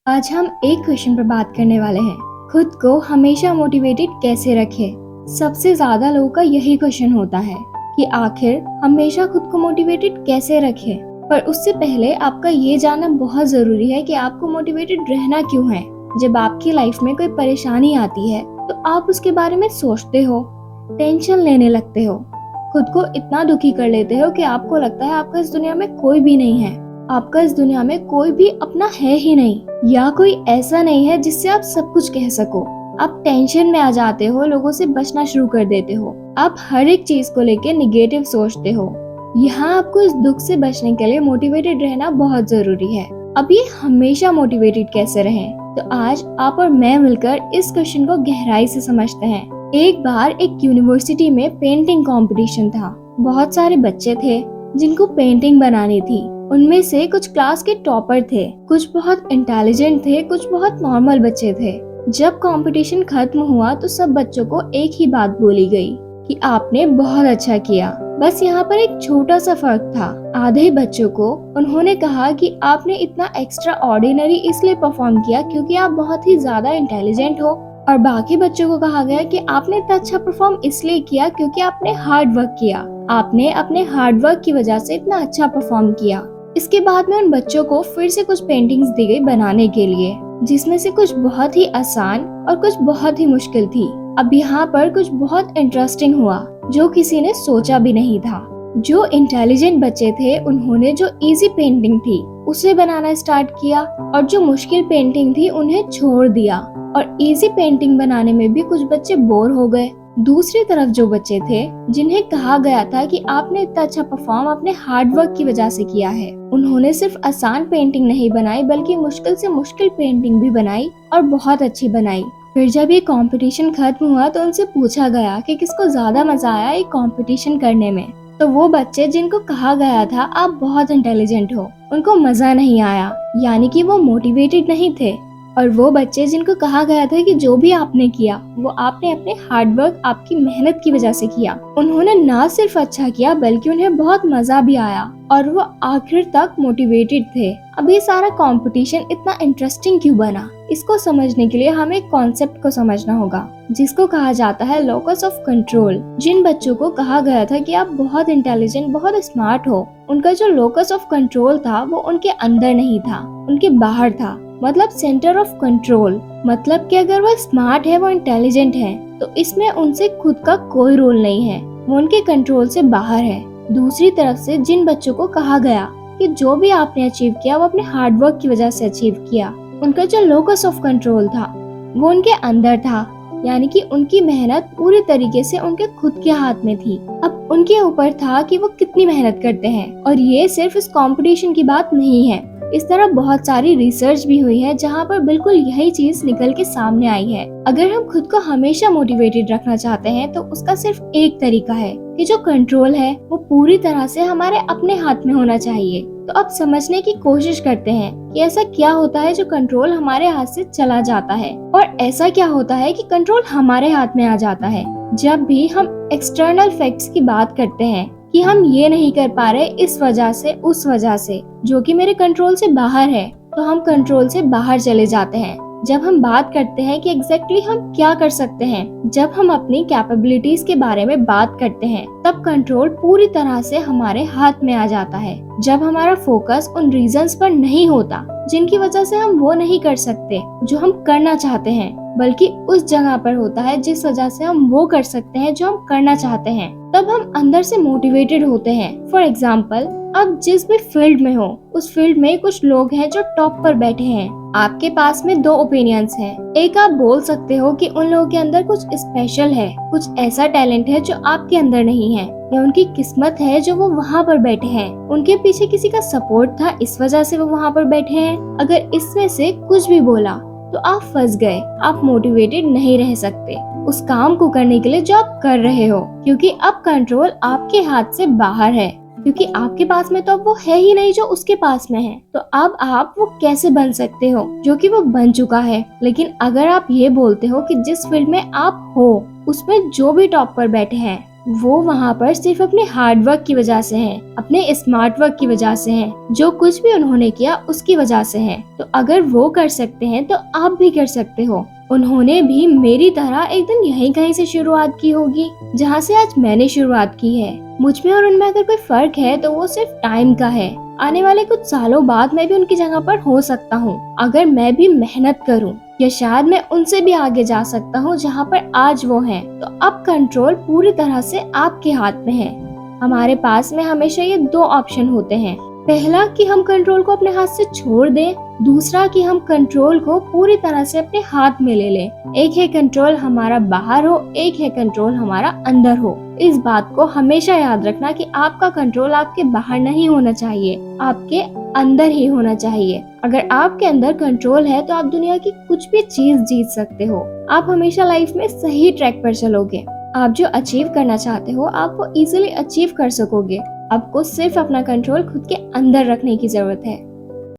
आज हम एक क्वेश्चन पर बात करने वाले हैं। खुद को हमेशा मोटिवेटेड कैसे रखें? सबसे ज्यादा लोगों का यही क्वेश्चन होता है कि आखिर हमेशा खुद को मोटिवेटेड कैसे रखें। पर उससे पहले आपका ये जानना बहुत जरूरी है कि आपको मोटिवेटेड रहना क्यों है। जब आपकी लाइफ में कोई परेशानी आती है तो आप उसके बारे में सोचते हो, टेंशन लेने लगते हो, खुद को इतना दुखी कर लेते हो कि आपको लगता है आपका इस दुनिया में कोई भी नहीं है, आपका इस दुनिया में कोई भी अपना है ही नहीं, या कोई ऐसा नहीं है जिससे आप सब कुछ कह सको। आप टेंशन में आ जाते हो, लोगों से बचना शुरू कर देते हो, आप हर एक चीज को लेके निगेटिव सोचते हो। यहाँ आपको इस दुख से बचने के लिए मोटिवेटेड रहना बहुत जरूरी है। अब ये हमेशा मोटिवेटेड कैसे रहें? तो आज आप और मैं मिलकर इस क्वेश्चन को गहराई से समझते हैं। एक बार एक यूनिवर्सिटी में पेंटिंग कंपटीशन था। बहुत सारे बच्चे थे जिनको पेंटिंग बनानी थी। उनमें से कुछ क्लास के टॉपर थे, कुछ बहुत इंटेलिजेंट थे, कुछ बहुत नॉर्मल बच्चे थे। जब कंपटीशन खत्म हुआ तो सब बच्चों को एक ही बात बोली गई कि आपने बहुत अच्छा किया। बस यहाँ पर एक छोटा सा फर्क था। आधे बच्चों को उन्होंने कहा कि आपने इतना एक्स्ट्रा ऑर्डिनरी इसलिए परफॉर्म किया क्योंकि आप बहुत ही ज्यादा इंटेलिजेंट हो, और बाकी बच्चों को कहा गया कि आपने इतना अच्छा परफॉर्म इसलिए किया क्योंकि आपने हार्ड वर्क किया, आपने अपने हार्ड वर्क की वजह से इतना अच्छा परफॉर्म किया। इसके बाद में उन बच्चों को फिर से कुछ पेंटिंग्स दी गई बनाने के लिए, जिसमें से कुछ बहुत ही आसान और कुछ बहुत ही मुश्किल थी। अब यहाँ पर कुछ बहुत इंटरेस्टिंग हुआ जो किसी ने सोचा भी नहीं था। जो इंटेलिजेंट बच्चे थे उन्होंने जो इजी पेंटिंग थी उसे बनाना स्टार्ट किया, और जो मुश्किल पेंटिंग थी उन्हें छोड़ दिया, और इजी पेंटिंग बनाने में भी कुछ बच्चे बोर हो गए। दूसरी तरफ जो बच्चे थे जिन्हें कहा गया था कि आपने इतना अच्छा परफॉर्म अपने हार्ड वर्क की वजह से किया है, उन्होंने सिर्फ आसान पेंटिंग नहीं बनाई बल्कि मुश्किल से मुश्किल पेंटिंग भी बनाई और बहुत अच्छी बनाई। फिर जब ये कंपटीशन खत्म हुआ तो उनसे पूछा गया कि किसको ज्यादा मजा आया ये कंपटीशन करने में। तो वो बच्चे जिनको कहा गया था आप बहुत इंटेलिजेंट हो, उनको मजा नहीं आया, यानी कि वो मोटिवेटेड नहीं थे। और वो बच्चे जिनको कहा गया था कि जो भी आपने किया वो आपने अपने हार्ड वर्क, आपकी मेहनत की वजह से किया, उन्होंने ना सिर्फ अच्छा किया बल्कि उन्हें बहुत मजा भी आया और वो आखिर तक मोटिवेटेड थे। अब ये सारा कंपटीशन इतना इंटरेस्टिंग क्यों बना? इसको समझने के लिए हमें एक कॉन्सेप्ट को समझना होगा जिसको कहा जाता है लोकस ऑफ कंट्रोल। जिन बच्चों को कहा गया था कि आप बहुत इंटेलिजेंट, बहुत स्मार्ट हो, उनका जो लोकस ऑफ कंट्रोल था वो उनके अंदर नहीं था, उनके बाहर था। मतलब सेंटर ऑफ कंट्रोल, मतलब कि अगर वो स्मार्ट है, वो इंटेलिजेंट है, तो इसमें उनसे खुद का कोई रोल नहीं है, वो उनके कंट्रोल से बाहर है। दूसरी तरफ से जिन बच्चों को कहा गया कि जो भी आपने अचीव किया वो अपने हार्ड वर्क की वजह से अचीव किया, उनका जो लोकस ऑफ कंट्रोल था वो उनके अंदर था, यानी कि उनकी मेहनत पूरी तरीके से उनके खुद के हाथ में थी। अब उनके ऊपर था कि वो कितनी मेहनत करते हैं। और ये सिर्फ इस कंपटीशन की बात नहीं है, इस तरह बहुत सारी रिसर्च भी हुई है जहाँ पर बिल्कुल यही चीज निकल के सामने आई है। अगर हम खुद को हमेशा मोटिवेटेड रखना चाहते हैं तो उसका सिर्फ एक तरीका है कि जो कंट्रोल है वो पूरी तरह से हमारे अपने हाथ में होना चाहिए। तो अब समझने की कोशिश करते हैं कि ऐसा क्या होता है जो कंट्रोल हमारे हाथ से चला जाता है, और ऐसा क्या होता है कि कंट्रोल हमारे हाथ में आ जाता है। जब भी हम एक्सटर्नल फैक्ट्स की बात करते हैं कि हम ये नहीं कर पा रहे इस वजह से, उस वजह से, जो कि मेरे कंट्रोल से बाहर है, तो हम कंट्रोल से बाहर चले जाते हैं। जब हम बात करते हैं कि एग्जैक्टली हम क्या कर सकते हैं, जब हम अपनी कैपेबिलिटीज के बारे में बात करते हैं, तब कंट्रोल पूरी तरह से हमारे हाथ में आ जाता है। जब हमारा फोकस उन रीजंस पर नहीं होता जिनकी वजह से हम वो नहीं कर सकते जो हम करना चाहते हैं, बल्कि उस जगह पर होता है जिस वजह से हम वो कर सकते हैं जो हम करना चाहते हैं, तब हम अंदर से मोटिवेटेड होते हैं। फॉर एग्जाम्पल, आप जिस भी फील्ड में हो उस फील्ड में कुछ लोग हैं जो टॉप पर बैठे हैं। आपके पास में दो ओपिनियंस हैं। एक, आप बोल सकते हो कि उन लोगों के अंदर कुछ स्पेशल है, कुछ ऐसा टैलेंट है जो आपके अंदर नहीं है, या उनकी किस्मत है जो वो वहाँ पर बैठे हैं, उनके पीछे किसी का सपोर्ट था इस वजह से वो वहाँ पर बैठे हैं। अगर इसमें से कुछ भी बोला तो आप फंस गए, आप मोटिवेटेड नहीं रह सकते उस काम को करने के लिए जो आप कर रहे हो, क्योंकि अब कंट्रोल आपके हाथ से बाहर है, क्योंकि आपके पास में तो अब वो है ही नहीं जो उसके पास में है। तो अब आप वो कैसे बन सकते हो जो कि वो बन चुका है। लेकिन अगर आप ये बोलते हो कि जिस फील्ड में आप हो उसमें जो भी टॉप पर बैठे हैं वो वहाँ पर सिर्फ अपने हार्ड वर्क की वजह से हैं, अपने स्मार्ट वर्क की वजह से हैं, जो कुछ भी उन्होंने किया उसकी वजह से हैं। तो अगर वो कर सकते हैं तो आप भी कर सकते हो। उन्होंने भी मेरी तरह एक दिन यहीं कहीं से शुरुआत की होगी, जहाँ से आज मैंने शुरुआत की है। मुझ में और उनमें अगर कोई फर्क है तो वो सिर्फ टाइम का है। आने वाले कुछ सालों बाद मैं भी उनकी जगह पर हो सकता हूँ, अगर मैं भी मेहनत करूँ, या शायद मैं उनसे भी आगे जा सकता हूँ जहाँ पर आज वो हैं। तो अब कंट्रोल पूरी तरह से आपके हाथ में है। हमारे पास में हमेशा ये दो ऑप्शन होते हैं, पहला कि हम कंट्रोल को अपने हाथ से छोड़ दें, दूसरा कि हम कंट्रोल को पूरी तरह से अपने हाथ में ले लें। एक है कंट्रोल हमारा बाहर हो, एक है कंट्रोल हमारा अंदर हो। इस बात को हमेशा याद रखना कि आपका कंट्रोल आपके बाहर नहीं होना चाहिए, आपके अंदर ही होना चाहिए। अगर आपके अंदर कंट्रोल है तो आप दुनिया की कुछ भी चीज जीत सकते हो। आप हमेशा लाइफ में सही ट्रैक पर चलोगे। आप जो अचीव करना चाहते हो आप वो इजीली अचीव कर सकोगे। आपको सिर्फ अपना कंट्रोल खुद के अंदर रखने की जरूरत है।